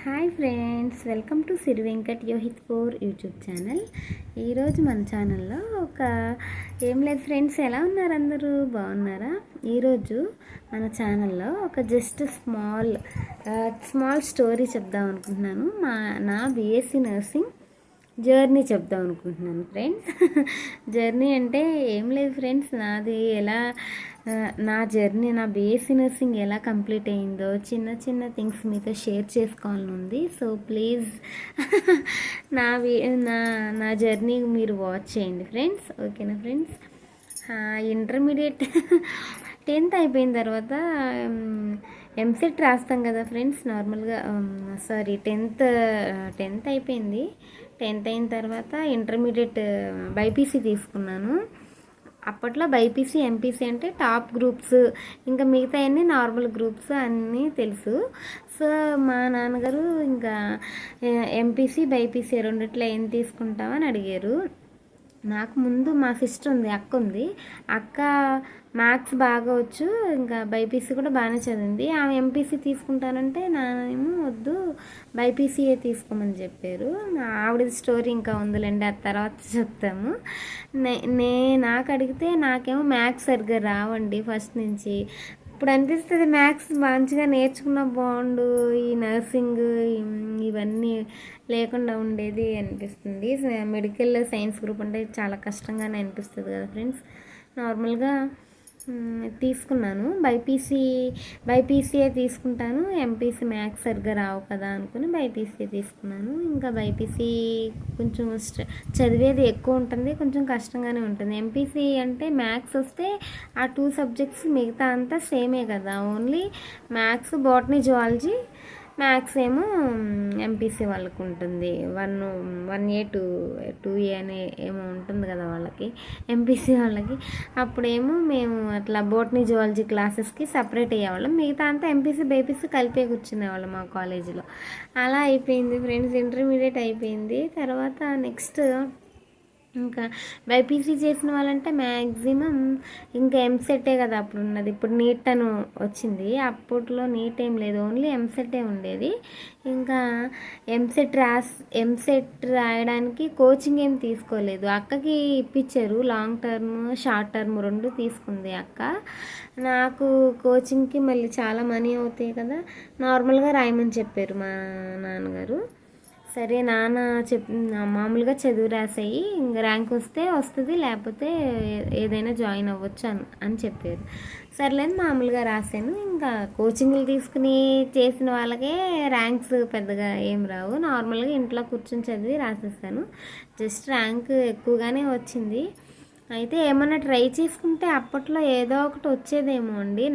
Hi friends, welcome to Siri Venkat Yohit four YouTube channel. ఈరోజు మన ఛానల్లో ఏం లేదు ఫ్రెండ్స్, ఎలా ఉన్నారు? అందరూ బాగున్నారా? ఈరోజు మన ఛానల్లో జస్ట్ స్మాల్ స్టోరీ చెప్దాం అనుకుంటున్నాను. నా బీఎస్సీ నర్సింగ్ జర్నీ చెప్దాం అనుకుంటున్నాను ఫ్రెండ్స్. జర్నీ అంటే ఏం లేదు ఫ్రెండ్స్, నా జర్నీ, నా బీఎస్సీ నర్సింగ్ ఎలా కంప్లీట్ అయిందో చిన్న చిన్న థింగ్స్ మీతో షేర్ చేసుకోవాలని ఉంది. సో ప్లీజ్ నా నా జర్నీ మీరు వాచ్ చేయండి ఫ్రెండ్స్, ఓకేనా ఫ్రెండ్స్? ఇంటర్మీడియట్ 10th అయిపోయిన తర్వాత ఎంసెట్ రాస్తాం కదా ఫ్రెండ్స్ నార్మల్గా. సారీ, 10th అయిపోయింది. 10th అయిన తర్వాత ఇంటర్మీడియట్ బైపీసీ తీసుకున్నాను. అప్పట్లో బైపీసీ ఎంపీసీ అంటే టాప్ గ్రూప్స్, ఇంకా మిగతా అన్నీ నార్మల్ గ్రూప్స్ అన్నీ తెలుసు. సో మా నాన్నగారు ఇంకా ఎంపీసీ బైపీసీ రెండిట్లో ఏం తీసుకుంటామని అడిగారు. నాకు ముందు మా సిస్టర్ ఉంది, అక్క ఉంది. అక్క మ్యాథ్స్ బాగా వచ్చు, ఇంకా బైపీసీ కూడా బాగానే చదివింది. ఆమె ఎంపీసీ తీసుకుంటానంటే నానేమో వద్దు బైపీసీయే తీసుకోమని చెప్పారు. ఆవిడ స్టోరీ ఇంకా ఉందిలేండి, ఆ తర్వాత చెప్తాము. నాకు అడిగితే నాకేమో మ్యాథ్స్ సరిగ్గా రావండి ఫస్ట్ నుంచి. ఇప్పుడు అనిపిస్తుంది మ్యాథ్స్ మంచిగా నేర్చుకున్న బాగుండు, ఈ నర్సింగ్ ఇవన్నీ లేకుండా ఉండేది అనిపిస్తుంది. మెడికల్ సైన్స్ గ్రూప్ అంటే చాలా కష్టంగానే అనిపిస్తుంది కదా ఫ్రెండ్స్. నార్మల్గా తీసుకున్నాను. బైపీసీఏ తీసుకుంటాను, ఎంపీసీ మ్యాథ్స్ సరిగ్గా రావు కదా అనుకుని బైపీసీ తీసుకున్నాను. ఇంకా బైపీసీ కొంచెం చదివేది ఎక్కువ ఉంటుంది, కొంచెం కష్టంగానే ఉంటుంది. ఎంపీసీ అంటే మ్యాథ్స్ వస్తే ఆ 2 సబ్జెక్ట్స్ మిగతా అంతా సేమే కదా, only maths, botany, zoology. Maths ఏమో ఎంపీసీ వాళ్ళకు ఉంటుంది, 1A 2A అనే ఏమో ఉంటుంది కదా వాళ్ళకి, ఎంపీసీ వాళ్ళకి. అప్పుడేమో మేము అట్లా బోటనీ జువాలజీ క్లాసెస్కి సపరేట్ అయ్యేవాళ్ళం, మిగతా అంతా ఎంపీసీ బైపీసీ కలిపే కూర్చునేవాళ్ళం మా కాలేజీలో. అలా అయిపోయింది ఫ్రెండ్స్, ఇంటర్మీడియట్ అయిపోయింది. తర్వాత నెక్స్ట్ ఇంకా బైపీసీ చేసిన వాళ్ళంటే మ్యాక్సిమం ఇంకా ఎంసెట్టే కదా అప్పుడు ఉన్నది. ఇప్పుడు నీట్ అని వచ్చింది, అప్పట్లో నీట్ ఏం లేదు, ఓన్లీ ఎంసెట్టే ఉండేది. ఇంకా ఎంసెట్ రాయడానికి కోచింగ్ ఏం తీసుకోలేదు. అక్కకి ఇప్పించారు, లాంగ్ టర్మ్ షార్ట్ టర్మ్ 2 తీసుకుంది అక్క. నాకు కోచింగ్కి మళ్ళీ చాలా మనీ అవుతాయి కదా, నార్మల్గా రాయమని చెప్పారు మా నాన్నగారు. సరే నాన్న మామూలుగా చదువు రాసాయి, ఇంకా ర్యాంక్ వస్తే వస్తుంది, లేకపోతే ఏదైనా జాయిన్ అవ్వచ్చు అని చెప్పారు. సర్లేని మామూలుగా రాశాను. ఇంకా కోచింగ్లు తీసుకుని చేసిన వాళ్ళకే ర్యాంక్స్ పెద్దగా ఏం రావు, నార్మల్గా ఇంట్లో కూర్చొని చదివి రాసేసాను. జస్ట్ ర్యాంక్ ఎక్కువగానే వచ్చింది. అయితే ఏమన్నా ట్రై చేసుకుంటే అప్పట్లో ఏదో ఒకటి వచ్చేదేమో అండి,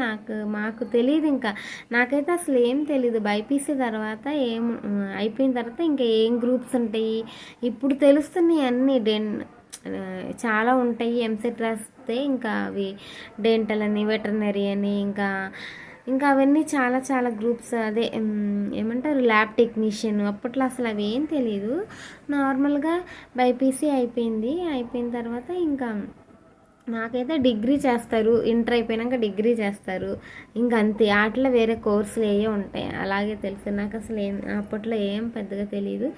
మాకు తెలియదు. ఇంకా నాకైతే అసలు ఏం తెలీదు. బైపీసీ తర్వాత అయిపోయిన తర్వాత ఇంకా ఏం గ్రూప్స్ ఉంటాయి ఇప్పుడు తెలుస్తున్నాయి అన్నీ. చాలా ఉంటాయి. ఎంసెట్ రాస్తే ఇంకా అవి డెంటల్ అని, వెటర్నరీ అని, ఇంకా అవన్నీ చాలా చాలా గ్రూప్స్, అదే ఏమంటారు ల్యాబ్ టెక్నీషియన్. అప్పట్లో అసలు అవి ఏం తెలియదు. నార్మల్గా బైపీసీ అయిపోయిన తర్వాత ఇంకా నాకైతే డిగ్రీ చేస్తారు, ఇంటర్ అయిపోయినాక డిగ్రీ చేస్తారు, ఇంకా అంతే. వాటిలో వేరే కోర్సులు ఏవో ఉంటాయి, అలాగే తెలుసు. నాకు అసలు అప్పట్లో ఏం పెద్దగా తెలియదు.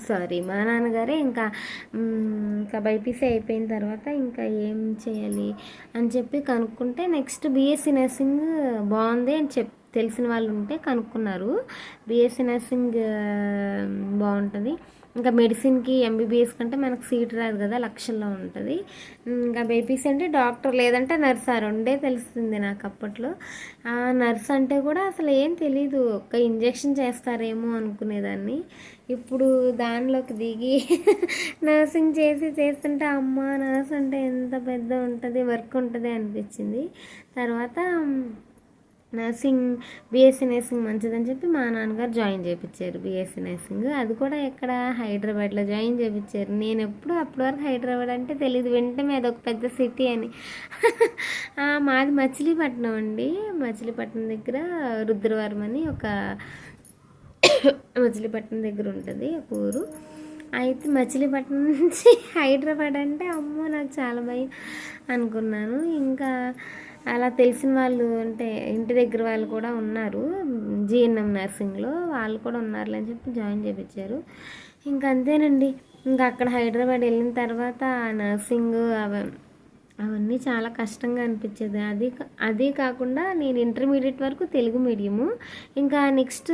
సారీ, మా నాన్నగారే ఇంకా బైపీసీ అయిపోయిన తర్వాత ఇంకా ఏం చేయాలి అని చెప్పి కనుక్కుంటే నెక్స్ట్ బీఎస్సీ నర్సింగ్ బాగుంది అని తెలిసిన వాళ్ళు ఉంటే కనుక్కున్నారు. బీఎస్సీ నర్సింగ్ బాగుంటుంది, ఇంకా మెడిసిన్కి ఎంబీబీఎస్ కంటే మనకు సీట్ రాదు కదా, లక్షల్లో ఉంటుంది. ఇంకా బైపీసీ అంటే డాక్టర్ లేదంటే నర్స్, ఆ 2 తెలుస్తుంది నాకు అప్పట్లో. ఆ నర్స్ అంటే కూడా అసలు ఏం తెలీదు, ఒక ఇంజెక్షన్ చేస్తారేమో అనుకునేదాన్ని. ఇప్పుడు దానిలోకి దిగి నర్సింగ్ చేస్తుంటే అమ్మ, నర్స్ అంటే ఎంత పెద్ద ఉంటుంది, వర్క్ ఉంటుంది అనిపించింది. తర్వాత బీఎస్సీ నర్సింగ్ మంచిదని చెప్పి మా నాన్నగారు జాయిన్ చేయించారు బీఎస్సీ నర్సింగ్. అది కూడా ఎక్కడ, హైదరాబాద్లో జాయిన్ చేయించారు. నేను అప్పటి వరకు హైదరాబాద్ అంటే తెలియదు, వెంటనే అదొక పెద్ద సిటీ అని. మాది మచిలీపట్నం అండి. మచిలీపట్నం దగ్గర రుద్రవరం అని మచిలీపట్నం దగ్గర ఉంటుంది ఒక ఊరు. అయితే మచిలీపట్నం నుంచి హైదరాబాద్ అంటే అమ్మో నాకు చాలా భయం అనుకున్నాను. ఇంకా అలా తెలిసిన వాళ్ళు అంటే ఇంటి దగ్గర వాళ్ళు కూడా ఉన్నారు, జిఎన్ఎం నర్సింగ్లో వాళ్ళు కూడా ఉన్నారు అని చెప్పి జాయిన్ చేయించారు. ఇంకా అంతేనండి. ఇంకా అక్కడ హైదరాబాద్ వెళ్ళిన తర్వాత నర్సింగ్ అవన్నీ చాలా కష్టంగా అనిపించేది. అది కాకుండా నేను ఇంటర్మీడియట్ వరకు తెలుగు మీడియము. ఇంకా నెక్స్ట్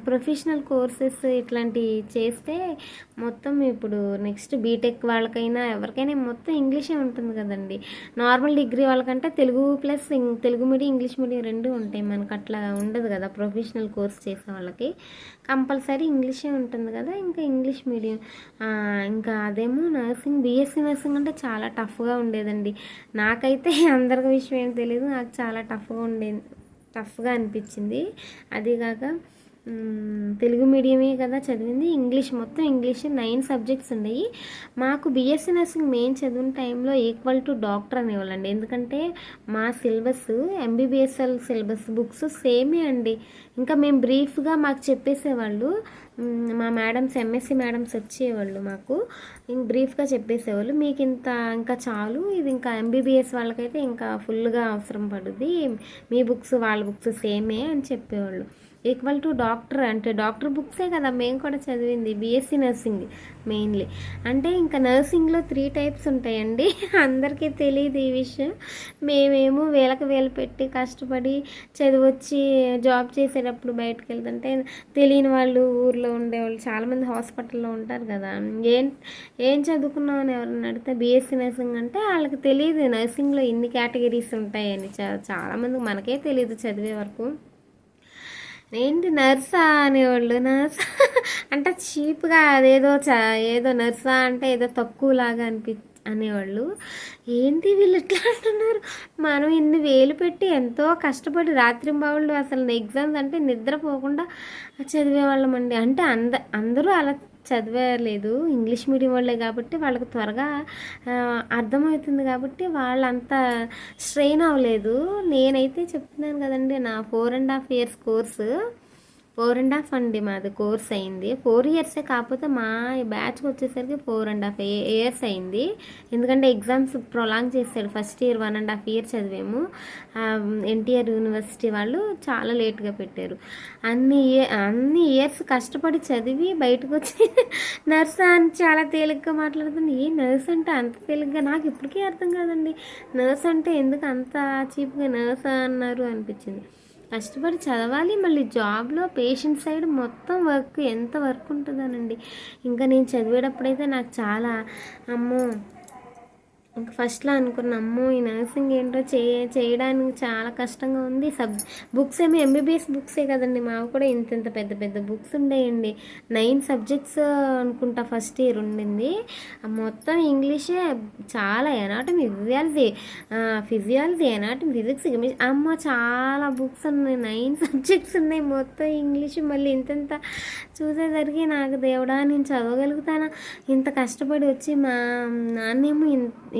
ప్రొఫెషనల్ కోర్సెస్ ఇట్లాంటివి చేస్తే మొత్తం ఇప్పుడు నెక్స్ట్ బీటెక్ వాళ్ళకైనా ఎవరికైనా మొత్తం ఇంగ్లీషే ఉంటుంది కదండి. నార్మల్ డిగ్రీ వాళ్ళకంటే Telugu plus Telugu medium English medium రెండు ఉంటాయి. మనకు అట్లా ఉండదు కదా. ప్రొఫెషనల్ కోర్స్ చేసే వాళ్ళకి కంపల్సరీ ఇంగ్లీషే ఉంటుంది కదా. ఇంకా ఇంగ్లీష్ మీడియం ఇంకా అదేమో నర్సింగ్, బీఎస్సీ నర్సింగ్ అంటే చాలా టఫ్గా ఉండేదండి. నాకైతే అందరికి విషయం ఏం తెలియదు, నాకు చాలా టఫ్గా అనిపించింది. అదిగాక తెలుగు మీడియమే కదా చదివింది, ఇంగ్లీష్ మొత్తం ఇంగ్లీష్ 9 సబ్జెక్ట్స్ ఉన్నాయి. మాకు బీఎస్సీ నర్సింగ్ మెయిన్ చదివిన టైంలో ఈక్వల్ టు డాక్టర్ అనేవాళ్ళండి. ఎందుకంటే మా సిలబస్ ఎంబీబీఎస్ఎల్ సిలబస్ బుక్స్ సేమే అండి. ఇంకా మేము బ్రీఫ్గా మాకు చెప్పేసేవాళ్ళు. మా మేడమ్స్ ఎంఎస్సీ మేడమ్స్ వచ్చేవాళ్ళు, మాకు బ్రీఫ్గా చెప్పేసేవాళ్ళు, మీకు ఇంకా చాలు, ఇది ఇంకా ఎంబీబీఎస్ వాళ్ళకైతే ఇంకా ఫుల్గా అవసరం పడుద్ది, మీ బుక్స్ వాళ్ళ బుక్స్ సేమే అని చెప్పేవాళ్ళు. ఈక్వల్ టు డాక్టర్ అంటే డాక్టర్ బుక్సే కదా మేము కూడా చదివింది, బీఎస్సీ నర్సింగ్ మెయిన్లీ. అంటే ఇంకా నర్సింగ్లో 3 టైప్స్ ఉంటాయండి. అందరికీ తెలియదు ఈ విషయం. మేమేమో వేలకు వేలు పెట్టి కష్టపడి చదివొచ్చి జాబ్ చేసేటప్పుడు బయటకు వెళ్తుంటే తెలియని వాళ్ళు ఊర్లో ఉండేవాళ్ళు చాలామంది హాస్పిటల్లో ఉంటారు కదా. ఏం చదువుకున్నావు అని ఎవరైనా అడిగితే బీఎస్సీ నర్సింగ్ అంటే వాళ్ళకి తెలియదు నర్సింగ్లో ఇన్ని కేటగిరీస్ ఉంటాయని. చాలామందికి మనకే తెలియదు చదివే వరకు. ఏంటి నర్సా అనేవాళ్ళు. నర్సా అంటే చీప్గా అదేదో ఏదో నర్సా అంటే ఏదో తక్కువలాగా అనేవాళ్ళు. ఏంటి వీళ్ళు ఇట్లా అంటున్నారు, మనం ఇన్ని వేలు పెట్టి ఎంతో కష్టపడి రాత్రింబావుళ్ళు అసలు ఎగ్జామ్స్ అంటే నిద్రపోకుండా చదివేవాళ్ళం అండి. అంటే అందరూ అలా చదివేయలేదు, ఇంగ్లీష్ మీడియం వాళ్ళే కాబట్టి వాళ్ళకి త్వరగా అర్థమవుతుంది కాబట్టి వాళ్ళంతా స్ట్రెయిన్ అవ్వలేదు. నేనైతే చెప్తున్నాను కదండి, నా 4.5 years కోర్సు 4.5 అండి మాది కోర్స్ అయింది. 4 years కాకపోతే మా బ్యాచ్కి వచ్చేసరికి 4.5 years అయింది. ఎందుకంటే ఎగ్జామ్స్ ప్రొలాంగ్ చేశాడు. ఫస్ట్ ఇయర్ 1.5 years చదివాము. ఎన్టీఆర్ యూనివర్సిటీ వాళ్ళు చాలా లేట్గా పెట్టారు. అన్ని ఇయర్స్ కష్టపడి చదివి బయటకు వచ్చి నర్స్ అని చాలా తేలిగ్గా మాట్లాడుతుంది. ఏ నర్స్ అంటే అంత తేలిగ్గా నాకు ఇప్పటికీ అర్థం కాదండి. నర్స్ అంటే ఎందుకు అంత చీప్గా నర్స్ అన్నారు అనిపించింది. కష్టపడి చదవాలి, మళ్ళీ జాబ్లో పేషెంట్ సైడ్ మొత్తం ఎంత వర్క్ ఉంటుందోనండి. ఇంకా నేను చదివేటప్పుడైతే నాకు చాలా అమ్మో, ఇంకా ఫస్ట్లో అనుకున్న అమ్మో ఈ నర్సింగ్ ఏంటో చేయడానికి చాలా కష్టంగా ఉంది. బుక్స్ ఏమో ఎంబీబీఎస్ బుక్సే కదండి, మాకు కూడా ఇంత పెద్ద పెద్ద బుక్స్ ఉండేయండి. 9 సబ్జెక్ట్స్ అనుకుంటా ఫస్ట్ ఇయర్ ఉండింది. మొత్తం ఇంగ్లీషే. చాలా ఎనాటమీ, ఫిజియాలజీ, ఎనాటమీ, ఫిజిక్స్, అమ్మ చాలా బుక్స్ ఉన్నాయి. 9 సబ్జెక్ట్స్ ఉన్నాయి మొత్తం ఇంగ్లీష్. మళ్ళీ ఇంత చూసేసరికి నాకు దేవుడా నేను చదవగలుగుతానా, ఇంత కష్టపడి వచ్చి మా నాన్నేమో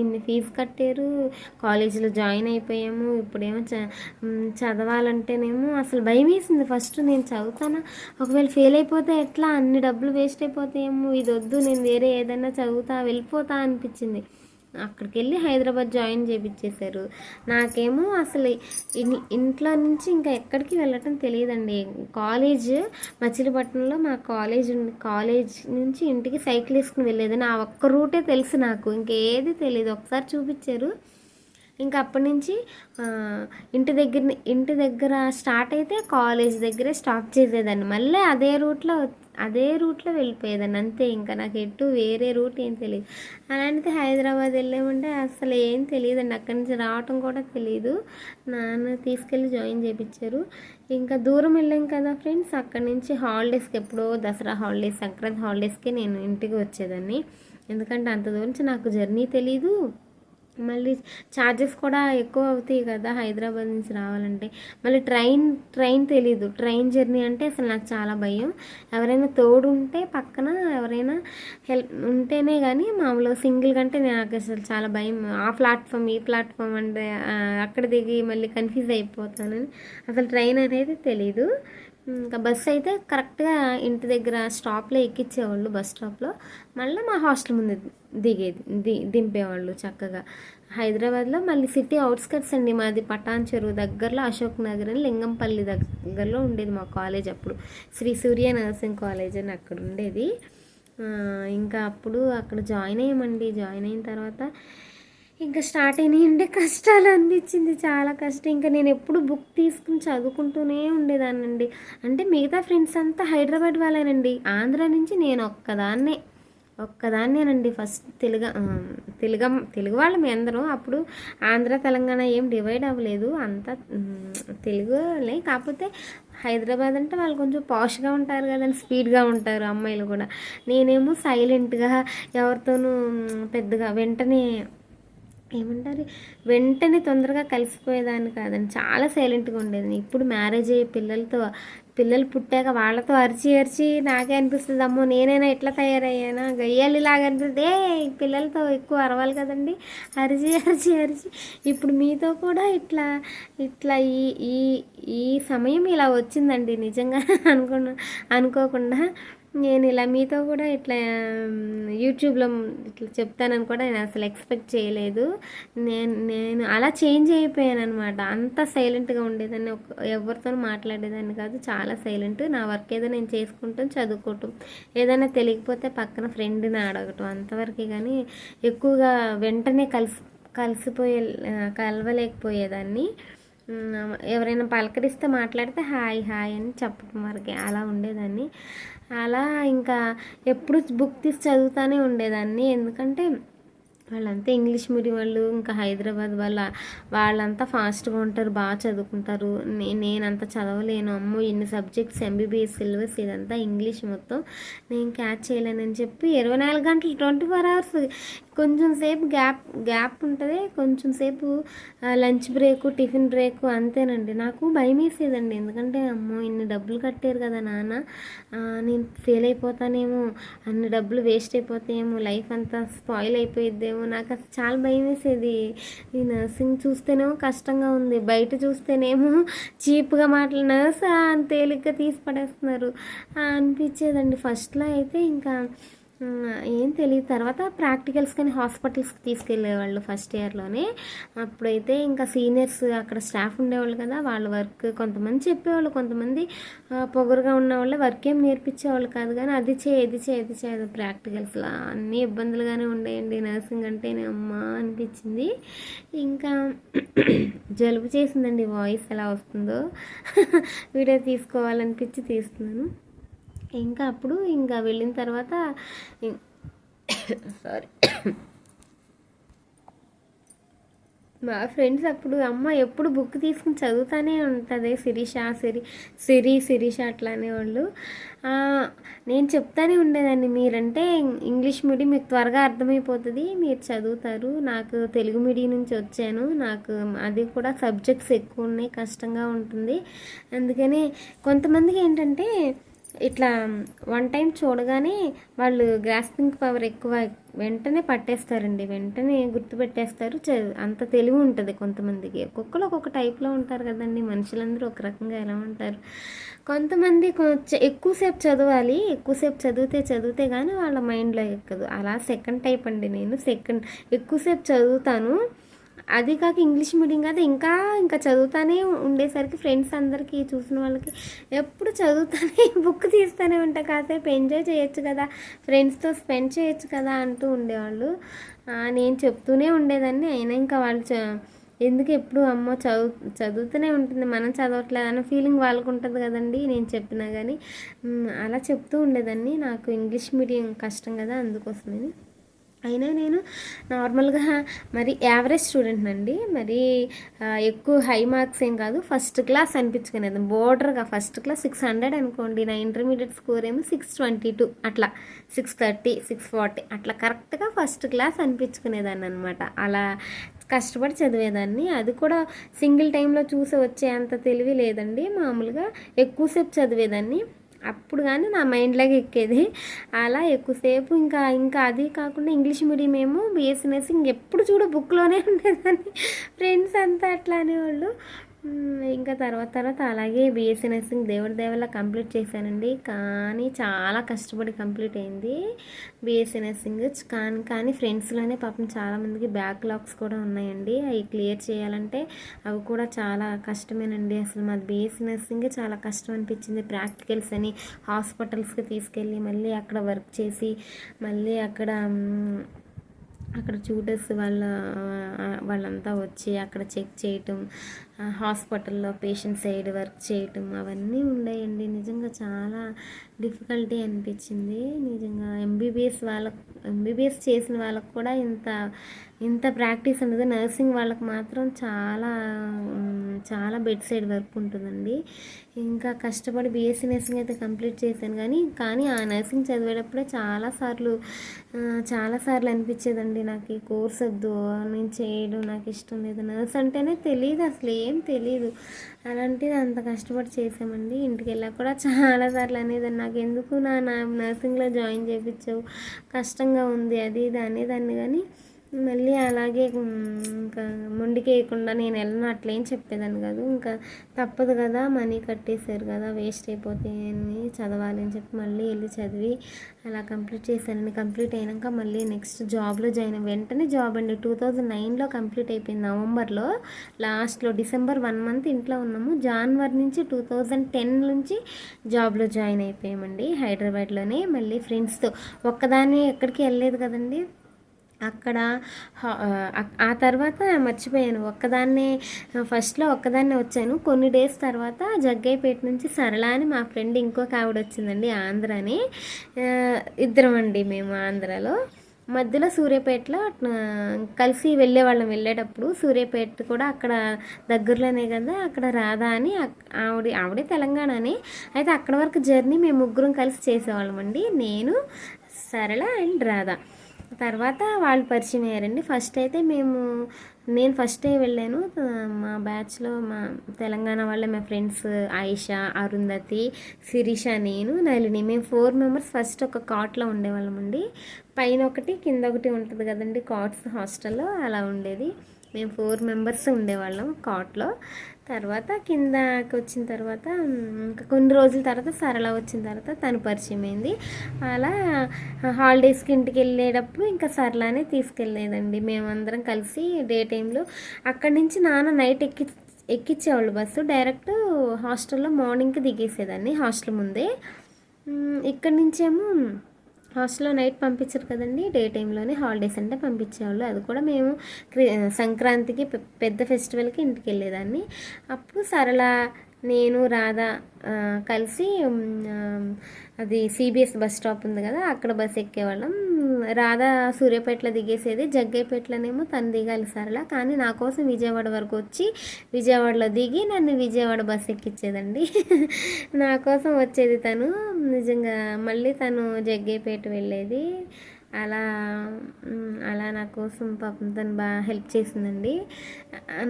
ఇన్ని ఫీజు కట్టారు, కాలేజీలో జాయిన్ అయిపోయాము, ఇప్పుడేమో చదవాలంటేనేమో అసలు భయం వేసింది. ఫస్ట్ నేను చదువుతానా, ఒకవేళ ఫెయిల్ అయిపోతే ఎట్లా, అన్ని డబ్బులు వేస్ట్ అయిపోతాయేమో, ఇది వద్దు, నేను వేరే ఏదైనా చదువుతా వెళ్ళిపోతా అనిపించింది. అక్కడికి వెళ్ళి హైదరాబాద్ జాయిన్ చేయించేశారు. నాకేమో అసలు ఇంట్లో నుంచి ఇంకా ఎక్కడికి వెళ్ళటం తెలియదండి. కాలేజ్ మచిలీపట్నంలో మా కాలేజ్ నుంచి ఇంటికి సైకిల్ వేసుకుని వెళ్ళేది. నా ఒక్క రూటే తెలుసు నాకు, ఇంకేది తెలియదు. ఒకసారి చూపించారు. ఇంకా అప్పటి నుంచి ఇంటి దగ్గర స్టార్ట్ అయితే కాలేజ్ దగ్గరే స్టాప్ చేసేదాన్ని. మళ్ళీ అదే రూట్లో వెళ్ళిపోయేదాన్ని అంతే. ఇంకా నాకు ఎటు వేరే రూట్ ఏం తెలియదు. అలాంటిది హైదరాబాద్ వెళ్ళామంటే అసలు ఏం తెలియదండి. అక్కడి నుంచి రావటం కూడా తెలియదు. నాన్న తీసుకెళ్ళి జాయిన్ చేయించారు. ఇంకా దూరం వెళ్ళాం కదా ఫ్రెండ్స్. అక్కడి నుంచి హాలిడేస్కి ఎప్పుడో దసరా హాలిడేస్, సంక్రాంతి హాలిడేస్కి నేను ఇంటికి వచ్చేదాన్ని. ఎందుకంటే అంత దూరం నుంచి నాకు జర్నీ తెలీదు. మళ్ళీ ఛార్జెస్ కూడా ఎక్కువ అవుతాయి కదా హైదరాబాద్ నుంచి రావాలంటే. మళ్ళీ ట్రైన్ తెలీదు. ట్రైన్ జర్నీ అంటే అసలు నాకు చాలా భయం. ఎవరైనా తోడు ఉంటే పక్కన ఎవరైనా హెల్ప్ ఉంటేనే కానీ, మామూలుగా సింగిల్ కంటే నాకు అసలు చాలా భయం. ఆ ప్లాట్ఫామ్ ఈ ప్లాట్ఫామ్ అంటే అక్కడ దిగి మళ్ళీ కన్ఫ్యూజ్ అయిపోతానని అసలు ట్రైన్ అనేది తెలీదు. ఇంకా బస్సు అయితే కరెక్ట్గా ఇంటి దగ్గర స్టాప్లో ఎక్కించేవాళ్ళు, బస్ స్టాప్లో. మళ్ళీ మా హాస్టల్ ముందు దింపేవాళ్ళు చక్కగా. హైదరాబాద్లో మళ్ళీ సిటీ అవుట్స్కట్స్ అండి మాది, పటాన్ చెరువు దగ్గరలో అశోక్ నగర్ అని లింగంపల్లి దగ్గరలో ఉండేది మా కాలేజ్. అప్పుడు శ్రీ సూర్య నర్సింగ్ కాలేజ్ అని అక్కడ ఉండేది. ఇంకా అప్పుడు అక్కడ జాయిన్ అయ్యామండి. జాయిన్ అయిన తర్వాత ఇంకా స్టార్ట్ అయినాయంటే కష్టాలు అనిపించింది, చాలా కష్టం. ఇంకా నేను ఎప్పుడు బుక్ తీసుకుని చదువుకుంటూనే ఉండేదాన్నండి. అంటే మిగతా ఫ్రెండ్స్ అంతా హైదరాబాద్ వాళ్ళేనండి, ఆంధ్ర నుంచి నేను ఒక్కదాన్నేనండి. ఫస్ట్ తెలుగు వాళ్ళు మీ అందరూ. అప్పుడు ఆంధ్ర తెలంగాణ ఏం డివైడ్ అవ్వలేదు, అంతా తెలుగులే. కాకపోతే హైదరాబాద్ అంటే వాళ్ళు కొంచెం పాష్గా ఉంటారు కదండి, స్పీడ్గా ఉంటారు అమ్మాయిలు కూడా. నేనేమో సైలెంట్గా, ఎవరితోనూ పెద్దగా వెంటనే తొందరగా కలిసిపోయేదాన్ని కాదండి, చాలా సైలెంట్గా ఉండేది. ఇప్పుడు మ్యారేజ్ అయ్యి పిల్లలు పుట్టాక వాళ్ళతో అరిచి నాకే అనిపిస్తుంది, అమ్మో నేనైనా ఎట్లా తయారయ్యానా, గయ్యాలిలాగా అనిపిస్తుంది. పిల్లలతో ఎక్కువ అరవాలి కదండి, అరిచి ఇప్పుడు మీతో కూడా ఇట్లా ఈ ఈ సమయం ఇలా వచ్చిందండి నిజంగా. అనుకోకుండా నేను ఇలా మీతో కూడా ఇట్లా యూట్యూబ్లో ఇట్లా చెప్తానని కూడా నేను అసలు ఎక్స్పెక్ట్ చేయలేదు. నేను అలా చేంజ్ అయిపోయాను అనమాట. అంత సైలెంట్గా ఉండేదాన్ని, ఎవరితో మాట్లాడేదాన్ని కాదు, చాలా సైలెంట్. నా వర్క్ ఏదో నేను చేసుకుంటాం, చదువుకోవటం, ఏదైనా తెలియకపోతే పక్కన ఫ్రెండ్ని అడగటం, అంతవరకే. కానీ ఎక్కువగా వెంటనే కలవలేకపోయేదాన్ని. ఎవరైనా పలకరిస్తే మాట్లాడితే హాయ్ అని చెప్పటం వరకే, అలా ఉండేదాన్ని. అలా ఇంకా ఎప్పుడు బుక్ తీసి చదువుతూనే ఉండేదాన్ని. ఎందుకంటే వాళ్ళంతా ఇంగ్లీష్ మీడియం వాళ్ళు, ఇంకా హైదరాబాద్ వాళ్ళంతా ఫాస్ట్గా ఉంటారు, బాగా చదువుకుంటారు. నేనంత చదవలేను, అమ్మో ఇన్ని సబ్జెక్ట్స్, ఎంబీబీఎస్ సిలబస్, ఇదంతా ఇంగ్లీష్ మొత్తం నేను క్యాచ్ చేయలేనని చెప్పి 24 గంటలు 24 అవర్స్ కొంచెం సేపు గ్యాప్ ఉంటుంది, కొంచెం సేపు లంచ్ బ్రేకు, టిఫిన్ బ్రేకు, అంతేనండి. నాకు భయం వేసేదండి, ఎందుకంటే అమ్మో ఇన్ని డబ్బులు కట్టారు కదా నాన్న, నేను ఫెయిల్ అయిపోతానేమో, అన్ని డబ్బులు వేస్ట్ అయిపోతాయేమో, లైఫ్ అంతా స్పాయిల్ అయిపోయిద్దేమో, నాకు అసలు చాలా భయం వేసేది. ఈ నర్సింగ్ చూస్తేనేమో కష్టంగా ఉంది, బయట చూస్తేనేమో చీప్గా నర్స్ అని తేలిగ్గా తీసి పడేస్తున్నారు అనిపించేదండి. ఫస్ట్లో అయితే ఇంకా ఏం తెలియదు. తర్వాత ప్రాక్టికల్స్ కానీ హాస్పిటల్స్కి తీసుకెళ్ళేవాళ్ళు ఫస్ట్ ఇయర్లోనే. అప్పుడైతే ఇంకా సీనియర్స్ అక్కడ స్టాఫ్ ఉండేవాళ్ళు కదా, వాళ్ళ వర్క్ కొంతమంది చెప్పేవాళ్ళు, కొంతమంది పొగరుగా ఉన్నవాళ్ళు వర్క్ ఏం నేర్పించేవాళ్ళు కాదు. కానీ అది చేయదు ప్రాక్టికల్స్లో అన్నీ ఇబ్బందులుగానే ఉండేయండి. నర్సింగ్ అంటేనే అమ్మా అనిపించింది. ఇంకా జలుబు చేసిందండి, వాయిస్ ఎలా వస్తుందో వీడియో తీసుకోవాలనిపించి తీస్తున్నాను. ఇంకా అప్పుడు ఇంకా వెళ్ళిన తర్వాత సారీ, మా ఫ్రెండ్స్ అప్పుడు అమ్మ ఎప్పుడు బుక్ తీసుకుని చదువుతానే ఉంటుంది, శిరీష అట్లా అనేవాళ్ళు. నేను చెప్తానే ఉండేదాన్ని, మీరంటే ఇంగ్లీష్ మీడియం మీకు త్వరగా అర్థమైపోతుంది, మీరు చదువుతారు. నాకు తెలుగు మీడియం నుంచి వచ్చాను, నాకు అది కూడా సబ్జెక్ట్స్ ఎక్కువ ఉన్నాయి, కష్టంగా ఉంటుంది. అందుకని కొంతమందికి ఏంటంటే ఇట్లా వన్ టైం చూడగానే వాళ్ళు గ్రాస్పింగ్ పవర్ ఎక్కువ, వెంటనే పట్టేస్తారండి, వెంటనే గుర్తుపెట్టేస్తారు. అంత తెలివి ఉంటుంది కొంతమందికి. ఒక్కొక్కరు ఒక్కొక్క టైప్లో ఉంటారు కదండి, మనుషులందరూ ఒక రకంగా ఎలా ఉంటారు. కొంతమంది కొంచెం ఎక్కువసేపు చదవాలి, ఎక్కువసేపు చదివితే కానీ వాళ్ళ మైండ్లో ఎక్కదు. అలా సెకండ్ టైప్ అండి నేను. ఎక్కువసేపు చదువుతాను, అది కాక ఇంగ్లీష్ మీడియం కదా, ఇంకా చదువుతానే ఉండేసరికి ఫ్రెండ్స్ అందరికీ, చూసిన వాళ్ళకి ఎప్పుడు చదువుతానే బుక్ తీస్తూనే ఉంటా, కాసేపు ఎంజాయ్ చేయొచ్చు కదా, ఫ్రెండ్స్తో స్పెండ్ చేయొచ్చు కదా అంటూ ఉండేవాళ్ళు. నేను చెప్తూనే ఉండేదాన్ని. అయినా ఇంకా వాళ్ళు ఎందుకు ఎప్పుడు అమ్మో చదువుతూనే ఉంటుంది, మనం చదవట్లేదు అన్న ఫీలింగ్ వాళ్ళకు ఉంటుంది కదండి, నేను చెప్పినా కానీ. అలా చెప్తూ ఉండేదాన్ని. నాకు ఇంగ్లీష్ మీడియం కష్టం కదా, అందుకోసమని. అయినా నేను నార్మల్గా మరి యావరేజ్ స్టూడెంట్ అండి, మరి ఎక్కువ హై మార్క్స్ ఏం కాదు, ఫస్ట్ క్లాస్ అనిపించుకునేది. బోర్డర్గా ఫస్ట్ క్లాస్ 600 అనుకోండి, నా ఇంటర్మీడియట్ స్కోర్ ఏమో 622, అట్లా 630, 640 అట్లా కరెక్ట్గా ఫస్ట్ క్లాస్ అనిపించుకునేదాన్ని అనమాట. అలా కష్టపడి చదివేదాన్ని. అది కూడా సింగిల్ టైంలో చూసి వచ్చే అంత తెలివి లేదండి, మామూలుగా ఎక్కువసేపు చదివేదాన్ని. అప్పుడు కానీ నా మైండ్లోకి ఎక్కేది. అలా ఎక్కువసేపు ఇంకా అది కాకుండా ఇంగ్లీష్ మీడియం ఏమో బీఎస్సీ నర్సింగ్ ఎప్పుడు చూడ బుక్లోనే ఉండేదాన్ని. ఫ్రెండ్స్ అంతా అట్లా అనేవాళ్ళు. ఇంకా తర్వాత అలాగే బీఎస్సీ నర్సింగ్ దేవుడి దేవల్ల కంప్లీట్ చేశానండి. కానీ చాలా కష్టపడి కంప్లీట్ అయింది బీఎస్సీ నర్సింగ్. కానీ ఫ్రెండ్స్లోనే పాపం చాలామందికి బ్యాక్లాగ్స్ కూడా ఉన్నాయండి. అవి క్లియర్ చేయాలంటే అవి కూడా చాలా కష్టమేనండి. అసలు మాది బీఎస్సీ నర్సింగ్ చాలా కష్టం అనిపించింది. ప్రాక్టికల్స్ అని హాస్పిటల్స్కి తీసుకెళ్ళి మళ్ళీ అక్కడ వర్క్ చేసి మళ్ళీ అక్కడ ట్యూటర్స్ వాళ్ళంతా వచ్చి అక్కడ చెక్ చేయటం, హాస్పిటల్లో పేషెంట్ సైడ్ వర్క్ చేయటం అవన్నీ ఉన్నాయండి. నిజంగా చాలా డిఫికల్టీ అనిపించింది. నిజంగా ఎంబీబీఎస్ చేసిన వాళ్ళకు కూడా ఇంత ప్రాక్టీస్ ఉండదు. నర్సింగ్ వాళ్ళకి మాత్రం చాలా బెడ్ సైడ్ వర్క్ ఉంటుందండి. ఇంకా కష్టపడి బీఎస్సీ నర్సింగ్ అయితే కంప్లీట్ చేశాను. కానీ ఆ నర్సింగ్ చదివేటప్పుడే చాలాసార్లు అనిపించేదండి, నాకు ఈ కోర్స్ వద్దు, నేను చేయడం నాకు ఇష్టం లేదు, నర్స్ అంటేనే తెలియదు, అసలు ఏం తెలియదు. అలాంటిది అంత కష్టపడి చేసామండి. ఇంటికి వెళ్ళాక కూడా చాలాసార్లు అనేదాన్ని, నాకు ఎందుకు నా నర్సింగ్లో జాయిన్ చేయించావు, కష్టంగా ఉంది అది ఇది అనేదాన్ని. కానీ మళ్ళీ అలాగే ఇంకా మొండికేయకుండా నేను వెళ్ళను అట్లేం చెప్పేదాన్ని కాదు. ఇంకా తప్పదు కదా, మనీ కట్టేశారు కదా, వేస్ట్ అయిపోతాయని చదవాలి అని చెప్పి మళ్ళీ వెళ్ళి చదివి అలా కంప్లీట్ చేశానండి. కంప్లీట్ అయినాక మళ్ళీ నెక్స్ట్ జాబ్లో జాయిన్ వెంటనే జాబ్ అండి. 2009లో కంప్లీట్ అయిపోయింది, నవంబర్లో లాస్ట్లో. డిసెంబర్ 1 మంత్ ఇంట్లో ఉన్నాము. జనవరి నుంచి 2010 నుంచి జాబ్లో జాయిన్ అయిపోయామండి హైదరాబాద్లోనే. మళ్ళీ ఫ్రెండ్స్తో ఒక్కదాన్ని ఎక్కడికి వెళ్ళలేదు కదండి అక్కడ. ఆ తర్వాత మర్చిపోయాను, ఫస్ట్లో ఒక్కదాన్నే వచ్చాను. కొన్ని డేస్ తర్వాత జగ్గైపేట నుంచి సరళ అని మా ఫ్రెండ్ ఇంకొక ఆవిడ వచ్చిందండి, ఆంధ్రాని. ఇద్దరం అండి మేము ఆంధ్రాలో. మధ్యలో సూర్యాపేటలో కలిసి వెళ్ళేటప్పుడు సూర్యాపేట కూడా అక్కడ దగ్గరలోనే కదా, అక్కడ రాధా అని ఆవిడే తెలంగాణని. అయితే అక్కడ వరకు జర్నీ మేము ముగ్గురం కలిసి చేసేవాళ్ళం అండి, నేను, సరళ అండ్ రాధా. తర్వాత వాళ్ళు పరిచయం అయ్యారండి. నేను ఫస్ట్ వెళ్ళాను. మా బ్యాచ్లో మా తెలంగాణ వాళ్ళే మా ఫ్రెండ్స్ ఆయిషా, అరుంధతి, శిరీష, నేను, నళిని, మేము 4 మెంబర్స్ ఫస్ట్ ఒక కాట్లో ఉండేవాళ్ళం అండి. పైన ఒకటి కింద ఒకటి ఉంటుంది కదండి కాట్స్ హాస్టల్లో, అలా ఉండేది. మేము 4 మెంబర్స్ ఉండేవాళ్ళం కాట్లో. తర్వాత కిందకి వచ్చిన తర్వాత ఇంకా కొన్ని రోజుల తర్వాత సరళ వచ్చిన తర్వాత తను పరిచయం అయింది. అలా హాలిడేస్కి ఇంటికి వెళ్ళేటప్పుడు ఇంకా సరళనే తీసుకెళ్ళేదండి. మేమందరం కలిసి డే టైంలో అక్కడి నుంచి నాన్న నైట్ ఎక్కించేవాళ్ళు బస్సు. డైరెక్ట్ హాస్టల్లో మార్నింగ్కి దిగేసేదాన్ని హాస్టల్ ముందే. ఇక్కడి నుంచేమో హాస్టల్లో నైట్ పంపించరు కదండి, డే టైంలోనే హాలిడేస్ అంటే పంపించేవాళ్ళు. అది కూడా మేము సంక్రాంతికి పెద్ద ఫెస్టివల్కి ఇంటికి వెళ్ళేదాన్ని. అప్పుడు సరళ, నేను, రాధా కలిసి అది సిబిఎస్ బస్ స్టాప్ ఉంది కదా, అక్కడ బస్ ఎక్కేవాళ్ళం. రాధా సూర్యాపేటలో దిగేసేది, జగ్గైపేటలోనేమో తను దిగాలి సరళ. కానీ నా కోసం విజయవాడ వరకు వచ్చి విజయవాడలో దిగి నన్ను విజయవాడ బస్ ఎక్కించేదండి. నా కోసం వచ్చేది తను. నిజంగా మళ్ళీ తను జగ్గైపేట వెళ్ళేది. అలా నా కోసం పాపం తను బాగా హెల్ప్ చేసిందండి.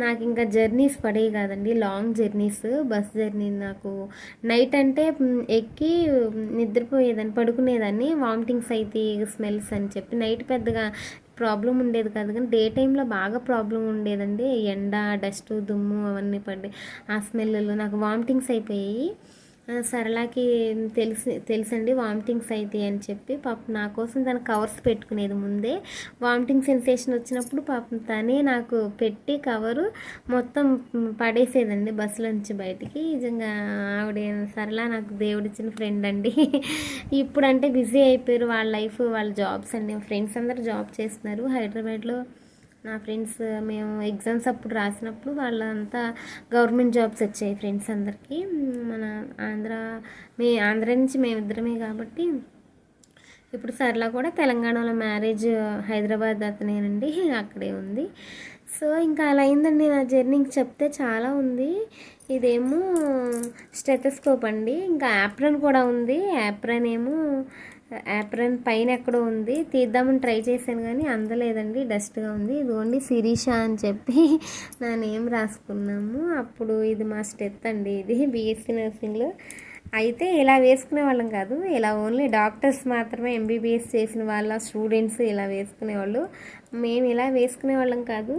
నాకు ఇంకా జర్నీస్ పడేవి కాదండి, లాంగ్ జర్నీస్. బస్ జర్నీ నాకు నైట్ అంటే ఎక్కి నిద్రపోయేదాన్ని, పడుకునేదాన్ని. వామిటింగ్స్ అయితే స్మెల్స్ అని చెప్పి నైట్ పెద్దగా ప్రాబ్లం ఉండేది కాదు. కానీ డే టైంలో బాగా ప్రాబ్లం ఉండేదండి. ఎండ, డస్ట్, దుమ్ము అవన్నీ పడి ఆ స్మెల్లు నాకు వామిటింగ్స్ అయిపోయాయి. సరళకి తెలుసండి వామిటింగ్స్ అవుతాయి అని చెప్పి పాపం నా కోసం తను కవర్స్ పెట్టుకునేది ముందే. వామిటింగ్ సెన్సేషన్ వచ్చినప్పుడు పాపం తనే నాకు పెట్టి కవరు మొత్తం పడేసేదండి బస్సులో నుంచి బయటికి. నిజంగా సరళ నాకు దేవుడిచ్చిన ఫ్రెండ్ అండి. ఇప్పుడంటే బిజీ అయిపోయారు, వాళ్ళ లైఫ్ వాళ్ళ జాబ్స్ అండి. ఫ్రెండ్స్ అందరూ జాబ్ చేస్తున్నారు హైదరాబాద్లో. నా ఫ్రెండ్స్ మేము ఎగ్జామ్స్ అప్పుడు రాసినప్పుడు వాళ్ళంతా గవర్నమెంట్ జాబ్స్ వచ్చాయి ఫ్రెండ్స్ అందరికీ. మన ఆంధ్ర నుంచి మేమిద్దరమే కాబట్టి. ఇప్పుడు సరళ కూడా తెలంగాణలో మ్యారేజ్ హైదరాబాద్ అతనేనండి, అక్కడే ఉంది. సో ఇంకా అలా అయిందండి నా జర్నీకి. చెప్తే చాలా ఉంది. ఇదేమో స్టెథోస్కోప్ అండి, ఇంకా యాప్రన్ కూడా ఉంది. యాప్రన్ పైన ఎక్కడో ఉంది, తీద్దామని ట్రై చేశాను కానీ అందలేదండి, డస్ట్గా ఉంది. ఇది ఓన్లీ శిరీష అని చెప్పి నా నేమ్ రాసుకున్నాము. అప్పుడు ఇది మా స్టెత్ అండి, ఇది బీఎస్సీ నర్సింగ్లో. అయితే ఇలా వేసుకునే వాళ్ళం కాదు, ఇలా ఓన్లీ డాక్టర్స్ మాత్రమే, ఎంబీబీఎస్ చేసిన వాళ్ళ స్టూడెంట్స్ ఇలా వేసుకునేవాళ్ళు. మేము ఇలా వేసుకునే వాళ్ళం కాదు.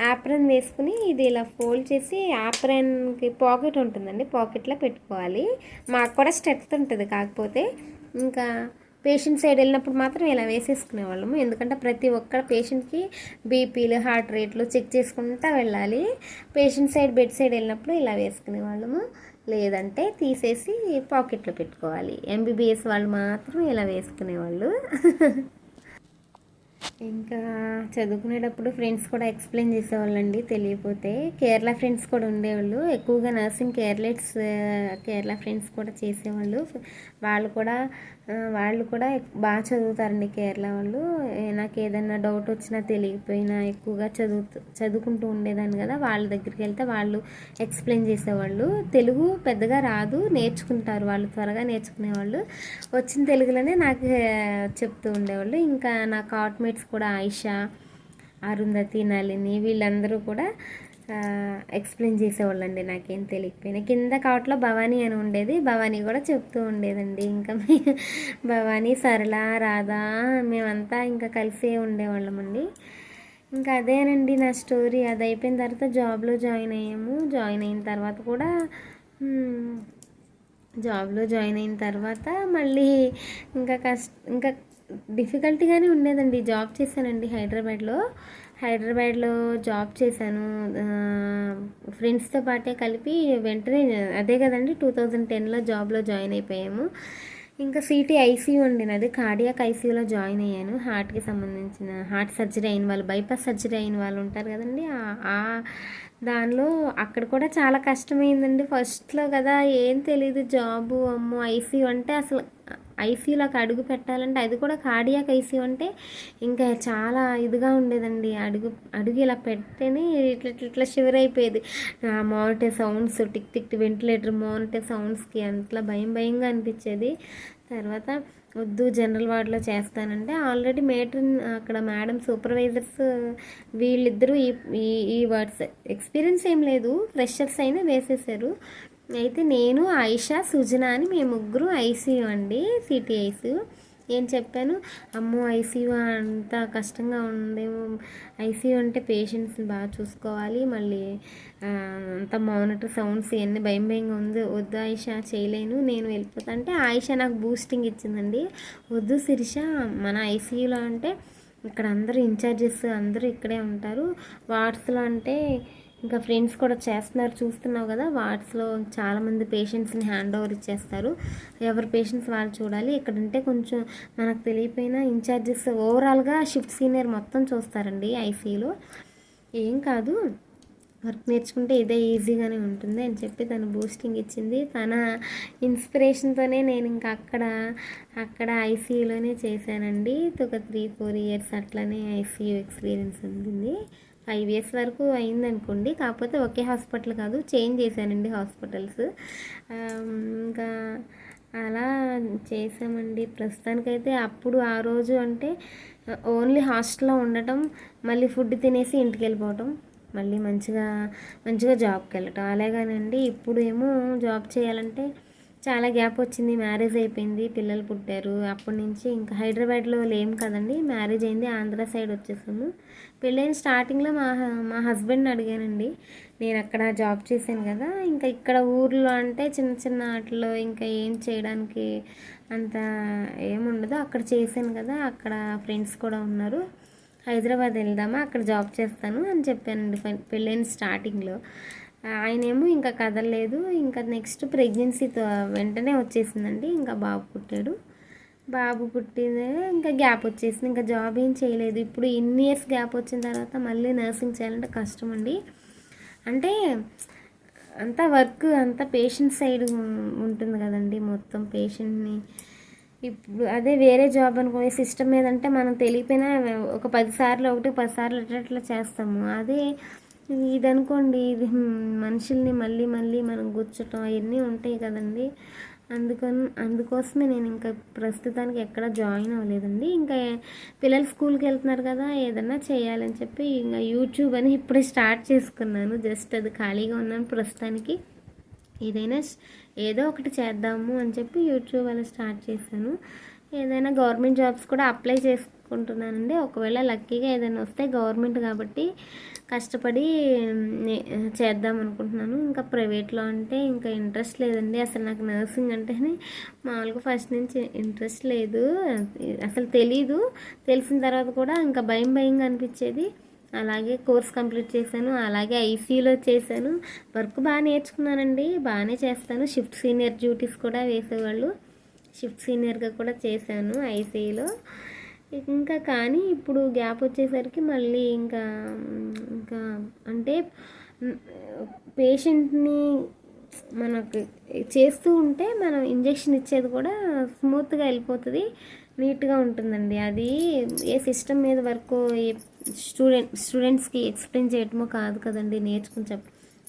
యాప్రన్ వేసుకుని ఇది ఇలా ఫోల్డ్ చేసి యాప్రన్కి పాకెట్ ఉంటుందండి, పాకెట్లో పెట్టుకోవాలి. మాకు కూడా స్ట్రెంత్ ఉంటుంది, కాకపోతే ఇంకా పేషెంట్ సైడ్ వెళ్ళినప్పుడు మాత్రం ఇలా వేసేసుకునే వాళ్ళము. ఎందుకంటే ప్రతి ఒక్క పేషెంట్కి బీపీలు హార్ట్ రేట్లు చెక్ చేసుకుంటూ వెళ్ళాలి. పేషెంట్ సైడ్ బెడ్ సైడ్ వెళ్ళినప్పుడు ఇలా వేసుకునే వాళ్ళము, లేదంటే తీసేసి పాకెట్లో పెట్టుకోవాలి. ఎంబీబీఎస్ వాళ్ళు మాత్రం ఇలా వేసుకునేవాళ్ళు. ఇంకా చదువుకునేటప్పుడు ఫ్రెండ్స్ కూడా ఎక్స్ప్లెయిన్ చేసేవాళ్ళండి తెలియకపోతే. కేరళ ఫ్రెండ్స్ కూడా ఉండేవాళ్ళు, ఎక్కువగా నర్సింగ్ కేరళ ఫ్రెండ్స్ కూడా చేసేవాళ్ళు. వాళ్ళు కూడా బాగా చదువుతారండి కేరళ వాళ్ళు. నాకు ఏదైనా డౌట్ వచ్చినా తెలియకపోయినా ఎక్కువగా చదువుకుంటూ ఉండేదాన్ని కదా, వాళ్ళ దగ్గరికి వెళ్తే వాళ్ళు ఎక్స్ప్లెయిన్ చేసేవాళ్ళు. తెలుగు పెద్దగా రాదు, నేర్చుకుంటారు వాళ్ళు, త్వరగా నేర్చుకునేవాళ్ళు. వచ్చిన తెలుగులోనే నాకు చెప్తూ ఉండేవాళ్ళు. ఇంకా నా కాట్మేట్స్ కూడా ఆయిషా, అరుంధతి, నళిని వీళ్ళందరూ కూడా ఎక్స్ప్లెయిన్ చేసేవాళ్ళండి నాకేం తెలియకపోయినా. కింద కాట్లో భవానీ అని ఉండేది, భవానీ కూడా చెప్తూ ఉండేదండి. ఇంకా భవానీ, సరళ, రాధా మేమంతా ఇంకా కలిసే ఉండేవాళ్ళమండి. ఇంకా అదేనండి నా స్టోరీ. అది అయిపోయిన తర్వాత జాబ్లో జాయిన్ అయ్యాము. జాయిన్ అయిన తర్వాత కూడా మళ్ళీ ఇంకా డిఫికల్ట్గానే ఉండేదండి. జాబ్ చేశానండి హైదరాబాద్లో జాబ్ చేశాను. ఫ్రెండ్స్తో పాటే కలిపి వెంటనే అదే కదండి 2010లో జాబ్లో జాయిన్ అయిపోయాము. ఇంకా సిటీ ఐసీయూ ఉండి నాది, కార్డియాక్ ఐసీయూలో జాయిన్ అయ్యాను. హార్ట్కి సంబంధించిన హార్ట్ సర్జరీ అయిన వాళ్ళు, బైపాస్ సర్జరీ అయిన వాళ్ళు ఉంటారు కదండి, దానిలో అక్కడ కూడా చాలా కష్టమైందండి. ఫస్ట్లో కదా ఏం తెలీదు, జాబు అమ్మో ఐసీయూ అంటే అసలు ఐసీయూలోకి అడుగు పెట్టాలంటే, అది కూడా కార్డియాక్ ఐసీయూ అంటే ఇంకా చాలా ఇదిగా ఉండేదండి. అడుగు ఇలా పెట్టేనే ఇట్లా షివర్ అయిపోయేది. Monitor sounds tick tick ventilator monitor సౌండ్స్కి అంతలా భయంగా అనిపించేది. తర్వాత వద్దు జనరల్ వార్డులో చేస్తానంటే, ఆల్రెడీ అక్కడ మేడం సూపర్వైజర్స్ వీళ్ళిద్దరూ ఈ వర్డ్స్ ఎక్స్పీరియన్స్ ఏం లేదు, ఫ్రెషర్స్ అయినా వేసేసారు. అయితే నేను, ఆయిషా, సుజన అని మేము ముగ్గురు ఐసీయూ అండి, సిటీ ఐసీయూ. ఏం చెప్పాను, అమ్మో ఐసీయూ అంత కష్టంగా ఉండేమో, ఐసీయూ అంటే పేషెంట్స్ని బాగా చూసుకోవాలి, మళ్ళీ అంత మానిటర్ సౌండ్స్ ఇవన్నీ భయంగా ఉంది, వద్దు ఆయిషా చేయలేను నేను వెళ్ళిపోతా అంటే, ఆయిషా నాకు బూస్టింగ్ ఇచ్చిందండి. వద్దు శిరీష, మన ఐసీయూలో అంటే ఇక్కడ అందరూ ఇన్ఛార్జెస్ అందరూ ఇక్కడే ఉంటారు, వార్డ్స్లో అంటే ఇంకా ఫ్రెండ్స్ కూడా చేస్తున్నారు చూస్తున్నావు కదా, వార్డ్స్లో చాలామంది పేషెంట్స్ని హ్యాండ్ ఓవర్ ఇచ్చేస్తారు, ఎవరి పేషెంట్స్ వాళ్ళు చూడాలి. ఇక్కడంటే కొంచెం మనకు తెలియపోయినా ఇన్ఛార్జెస్ ఓవరాల్గా షిఫ్ట్ సీనియర్ మొత్తం చూస్తారండి ఐసీయూలో. ఏం కాదు, వర్క్ నేర్చుకుంటే ఇదే ఈజీగానే ఉంటుంది అని చెప్పి తను బూస్టింగ్ ఇచ్చింది. తన ఇన్స్పిరేషన్తోనే నేను ఇంకా అక్కడ ఐసీయూలోనే చేశానండి. ఒక 3-4 ఇయర్స్ అట్లనే ఐసీయూ ఎక్స్పీరియన్స్ ఉంటుంది. 5 ఇయర్స్ వరకు అయిందనుకోండి, కాకపోతే ఒకే హాస్పిటల్ కాదు, చేంజ్ చేశానండి హాస్పిటల్స్. ఇంకా అలా చేసామండి. ప్రస్తుతానికైతే అప్పుడు ఆ రోజు అంటే ఓన్లీ హాస్టల్లో ఉండటం, మళ్ళీ ఫుడ్ తినేసి ఇంటికి వెళ్ళిపోవటం, మళ్ళీ మంచిగా జాబ్కి వెళ్ళటం, అలాగానండి. ఇప్పుడు ఏమో జాబ్ చేయాలంటే చాలా గ్యాప్ వచ్చింది, మ్యారేజ్ అయిపోయింది, పిల్లలు పుట్టారు. అప్పటి నుంచి ఇంకా హైదరాబాద్లో లేము కదండి, మ్యారేజ్ అయింది, ఆంధ్ర సైడ్ వచ్చేసాము. పెళ్ళైన స్టార్టింగ్లో మా హస్బెండ్ని అడిగానండి, నేను అక్కడ జాబ్ చేశాను కదా, ఇంకా ఇక్కడ ఊర్లో అంటే చిన్న వాటిలో ఇంకా ఏం చేయడానికి అంత ఏముండదు, అక్కడ చేశాను కదా, అక్కడ ఫ్రెండ్స్ కూడా ఉన్నారు, హైదరాబాద్ వెళ్దామా, అక్కడ జాబ్ చేస్తాను అని చెప్పానండి పెళ్ళైన స్టార్టింగ్లో. ఆయనేమో ఇంకా కదలలేదు. ఇంకా నెక్స్ట్ ప్రెగ్నెన్సీతో వెంటనే వచ్చేసిందండి, ఇంకా బాబు పుట్టాడు. బాబు పుట్టిందే ఇంకా గ్యాప్ వచ్చేసింది, ఇంకా జాబ్ ఏం చేయలేదు. ఇప్పుడు ఇన్ని ఇయర్స్ గ్యాప్ వచ్చిన తర్వాత మళ్ళీ నర్సింగ్ చేయాలంటే కష్టం అండి. అంటే అంతా వర్క్ అంతా పేషెంట్ సైడ్ ఉంటుంది కదండి, మొత్తం పేషెంట్ని. ఇప్పుడు అదే వేరే జాబ్ అనుకో, సిస్టమ్ మీద అంటే మనం తెలియపోయినా ఒక 10 సార్లు 10 సార్లు అట్లా చేస్తాము. అదే ఇది అనుకోండి, ఇది మనుషుల్ని మళ్ళీ మనం గుర్చటం అవన్నీ ఉంటాయి కదండి. అందుకోసమే నేను ఇంకా ప్రస్తుతానికి ఎక్కడ జాయిన్ అవ్వలేదండి. ఇంకా పిల్లలు స్కూల్కి వెళ్తున్నారు కదా, ఏదన్నా చేయాలని చెప్పి ఇంకా యూట్యూబ్ అని ఇప్పుడే స్టార్ట్ చేసుకున్నాను. జస్ట్ అది ఖాళీగా ఉన్నాను ప్రస్తుతానికి, ఏదో ఒకటి చేద్దాము అని చెప్పి యూట్యూబ్ అలా స్టార్ట్ చేశాను. ఏదైనా గవర్నమెంట్ జాబ్స్ కూడా అప్లై చేసుకుంటున్నానండి. ఒకవేళ లక్కీగా ఏదైనా వస్తే గవర్నమెంట్ కాబట్టి కష్టపడి చేద్దాం అనుకుంటున్నాను. ఇంకా ప్రైవేట్లో అంటే ఇంకా ఇంట్రెస్ట్ లేదండి. అసలు నాకు నర్సింగ్ అంటేనే మామూలుగా ఫస్ట్ నుంచి ఇంట్రెస్ట్ లేదు, అసలు తెలీదు. తెలిసిన తర్వాత కూడా ఇంకా భయంగా అనిపించేది. అలాగే కోర్స్ కంప్లీట్ చేశాను, అలాగే ఐసీయూలో చేశాను. వర్క్ బాగా నేర్చుకున్నానండి, బాగానే చేస్తాను. షిఫ్ట్ సీనియర్ డ్యూటీస్ కూడా వేసేవాళ్ళు, షిఫ్ట్ సీనియర్గా కూడా చేశాను ఐసీయూలో. ఇంకా కానీ ఇప్పుడు గ్యాప్ వచ్చేసరికి మళ్ళీ ఇంకా ఇంకా అంటే పేషెంట్ని మనకు చేస్తూ ఉంటే మనం ఇంజెక్షన్ ఇచ్చేది కూడా స్మూత్గా వెళ్ళిపోతుంది, నీట్గా ఉంటుందండి. అది ఏ సిస్టమ్ మీద వర్క్ స్టూడెంట్స్కి ఎక్స్ప్లెయిన్ చేయటమో కాదు కదండి, నేర్చుకుని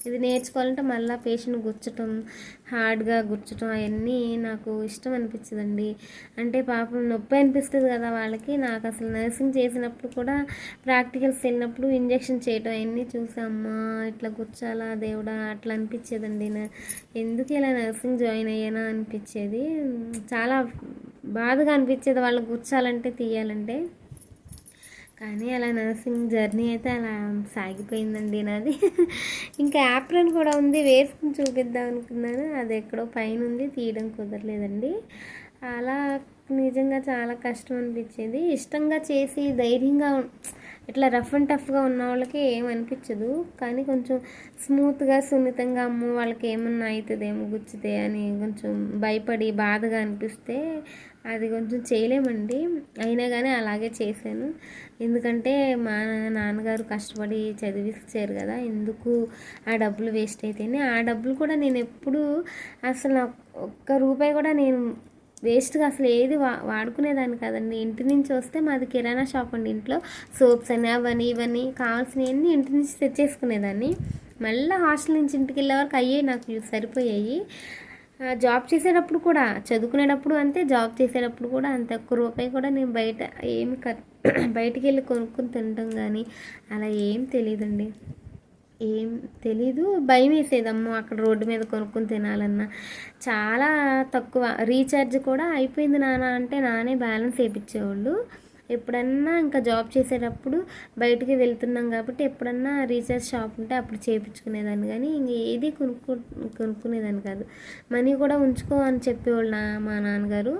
ఇది నేర్చుకోవాలంటే మళ్ళీ పేషెంట్ గుచ్చటం, హార్డ్గా గుచ్చటం అవన్నీ నాకు ఇష్టం అనిపించదండి. అంటే పాపం నొప్పి అనిపిస్తుంది కదా వాళ్ళకి. నాకు అసలు నర్సింగ్ చేసినప్పుడు కూడా ప్రాక్టికల్స్ వెళ్ళినప్పుడు ఇంజెక్షన్ చేయటం అవన్నీ చూసామ్మా, ఇట్లా గుచ్చాలా దేవుడా అట్లా అనిపించేదండి. ఎందుకు ఇలా నర్సింగ్ జాయిన్ అయ్యానా అనిపించేది. చాలా బాధగా అనిపించేది వాళ్ళకి గుచ్చాలంటే, తీయాలంటే. కానీ అలా నర్సింగ్ జర్నీ అయితే అలా సాగిపోయిందండి నాది. ఇంకా యాప్రన్ కూడా ఉంది, వేసుకుని చూపిద్దాం అనుకున్నాను. అది ఎక్కడో పైన ఉంది, తీయడం కుదరలేదండి. అలా నిజంగా చాలా కష్టం అనిపించేది. ఇష్టంగా చేసి ధైర్యంగా ఇట్లా రఫ్ అండ్ టఫ్గా ఉన్న వాళ్ళకి ఏమనిపించదు, కానీ కొంచెం స్మూత్గా సున్నితంగా అమ్మ వాళ్ళకి ఏమన్నా అవుతుందేమో గుచ్చితే అని కొంచెం భయపడి బాధగా అనిపిస్తే అది కొంచెం చేయలేమండి. అయినా కానీ అలాగే చేశాను. ఎందుకంటే మా నాన్నగారు కష్టపడి చదివించారు కదా, ఎందుకు ఆ డబ్బులు వేస్ట్ అయితేనే. ఆ డబ్బులు కూడా నేను ఎప్పుడు అసలు ఒక్క రూపాయి కూడా నేను వేస్ట్గా అసలు ఏది వాడుకునేదాన్ని కాదండి. ఇంటి నుంచి వస్తే మాది కిరాణా షాప్ అండి. ఇంట్లో సోప్స్ అని అవన్నీ ఇవన్నీ కావాల్సినవన్నీ ఇంటి నుంచి తెచ్చేసుకునేదాన్ని. మళ్ళీ హాస్టల్ నుంచి ఇంటికి వెళ్ళే వరకు అయ్యే నాకు సరిపోయాయి. జాబ్ చేసేటప్పుడు కూడా, చదువుకునేటప్పుడు అంతే, జాబ్ చేసేటప్పుడు కూడా అంతే. ఒక్క రూపాయి కూడా నేను బయట ఏమి బయటికి వెళ్ళి కొనుక్కొని తినటం కానీ అలా ఏం తెలియదండి. ఏం తెలీదు, భయం వేసేదమ్మో అక్కడ రోడ్డు మీద కొనుక్కొని తినాలన్నా. చాలా తక్కువ. రీఛార్జ్ కూడా అయిపోయింది నాన్న అంటే నానే బ్యాలెన్స్ వేయించేవాళ్ళు. ఎప్పుడన్నా ఇంకా జాబ్ చేసేటప్పుడు బయటికి వెళ్తున్నాం కాబట్టి ఎప్పుడన్నా రీఛార్జ్ షాప్ ఉంటే అప్పుడు చేయించుకునేదాన్ని, కానీ ఇంక ఏది కొనుక్కునేదాన్ని కాదు. మనీ కూడా ఉంచుకో అని చెప్పేవాళ్ళు మా నాన్నగారు.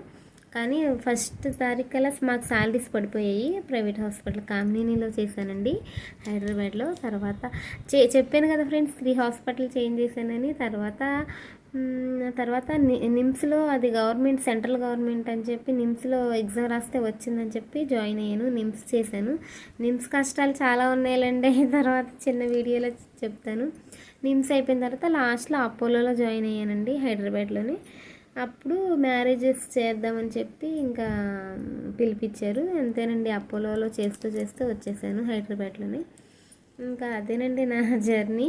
కానీ ఫస్ట్ తారీఖు కల్లా మాకు శాలరీస్ పడిపోయాయి. ప్రైవేట్ హాస్పిటల్ కామినీలో చేశానండి, హైదరాబాద్లో. తర్వాత చెప్పాను కదా ఫ్రెండ్స్, 3 హాస్పిటల్ చేంజ్ చేశానని. తర్వాత నిమ్స్లో, అది గవర్నమెంట్, సెంట్రల్ గవర్నమెంట్ అని చెప్పి నిమ్స్లో ఎగ్జామ్ రాస్తే వచ్చిందని చెప్పి జాయిన్ అయ్యాను. నిమ్స్ చేశాను. నిమ్స్ కష్టాలు చాలా ఉన్నాయండి, తర్వాత చిన్న వీడియోలో చెప్తాను. నిమ్స్ అయిపోయిన తర్వాత లాస్ట్లో అపోలోలో జాయిన్ అయ్యానండి, హైదరాబాద్లోనే. అప్పుడు మ్యారేజెస్ చేద్దామని చెప్పి ఇంకా పిలిపించారు. అంతేనండి, అపోలోలో చేస్తూ వచ్చేసాను హైదరాబాద్లోనే. ఇంకా అదేనండి నా జర్నీ.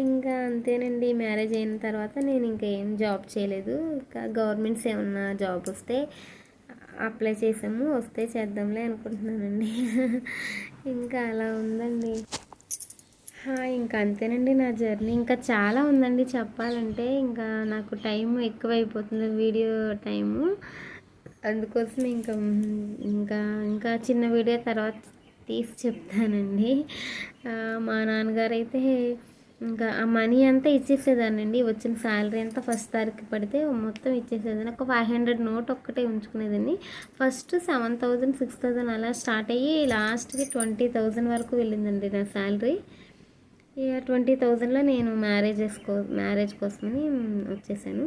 ఇంకా అంతేనండి. మ్యారేజ్ అయిన తర్వాత నేను ఇంకా ఏం జాబ్ చేయలేదు. ఇంకా గవర్నమెంట్స్ ఏమన్నా జాబ్ వస్తే అప్లై చేసాము, వస్తే చేద్దాంలే అనుకుంటున్నానండి. ఇంకా అలా ఉందండి. ఇంకా అంతేనండి నా జర్నీ. ఇంకా చాలా ఉందండి చెప్పాలంటే. ఇంకా నాకు టైం ఎక్కువైపోతుంది, వీడియో టైము. అందుకోసం ఇంకా ఇంకా చిన్న వీడియో తర్వాత తీసి చెప్తానండి. మా నాన్నగారు అయితే ఇంకా ఆ మనీ అంతా ఇచ్చేసేదానండి. వచ్చిన శాలరీ అంతా ఫస్ట్ తారీఖు పడితే మొత్తం ఇచ్చేసేదాన్ని. ఒక 500 నోట్ ఒక్కటే ఉంచుకునేదాన్ని. ఫస్ట్ 7,000 6,000 అలా స్టార్ట్ అయ్యి లాస్ట్కి 20,000 వరకు వెళ్ళిందండి నా శాలరీ. ఇక 20,000లో నేను మ్యారేజ్ కోసమని వచ్చేసాను.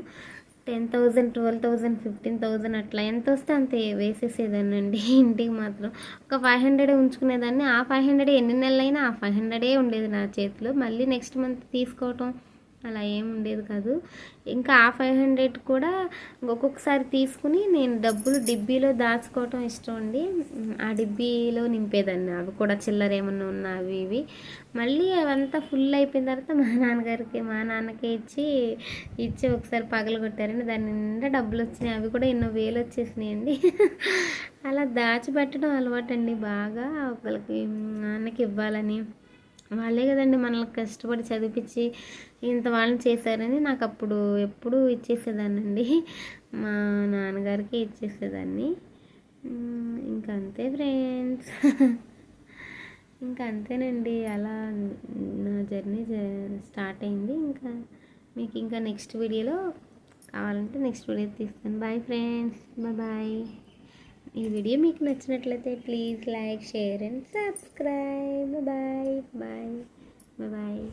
10,000 12,000 15,000 అట్లా ఎంత వస్తే అంత వేసేసేదానండి. ఇంటికి మాత్రం ఒక 500 ఉంచుకునేదాన్ని. ఆ 500 ఎన్ని నెలలైనా ఆ 500 ఉండేది నా చేతిలో. మళ్ళీ నెక్స్ట్ మంత్ తీసుకోవటం అలా ఏం ఉండేది కాదు. ఇంకా ఆ 500 కూడా ఒక్కొక్కసారి తీసుకుని నేను డబ్బులు డిబ్బీలో దాచుకోవటం ఇష్టం అండి. ఆ డిబ్బీలో నింపేదాన్ని, అవి కూడా చిల్లర ఏమన్నా ఉన్నా అవి ఇవి. మళ్ళీ అవంతా ఫుల్ అయిపోయిన తర్వాత మా నాన్నకి ఇచ్చి ఒకసారి పగలగొట్టారండి. దాని నిండా డబ్బులు వచ్చినాయి. అవి కూడా ఎన్నో వేలు వచ్చేసినాయండి. అలా దాచిపెట్టడం అలవాటు అండి బాగా. ఒకరికి నాన్నకి ఇవ్వాలని వాళ్ళే కదండి మనల్ని కష్టపడి చదివించి ఇంత వాళ్ళని చేశారని నాకు అప్పుడు ఎప్పుడూ ఇచ్చేసేదాన్నండి, మా నాన్నగారికి ఇచ్చేసేదాన్ని. ఇంకా అంతే ఫ్రెండ్స్. ఇంకా అంతేనండి, అలా నా జర్నీ స్టార్ట్ అయింది. ఇంకా మీకు ఇంకా నెక్స్ట్ వీడియోలో కావాలంటే నెక్స్ట్ వీడియో తీస్తాను. Bye friends, bye. ఈ వీడియో మీకు నచ్చినట్లయితే please like, share and subscribe. Bye bye bye.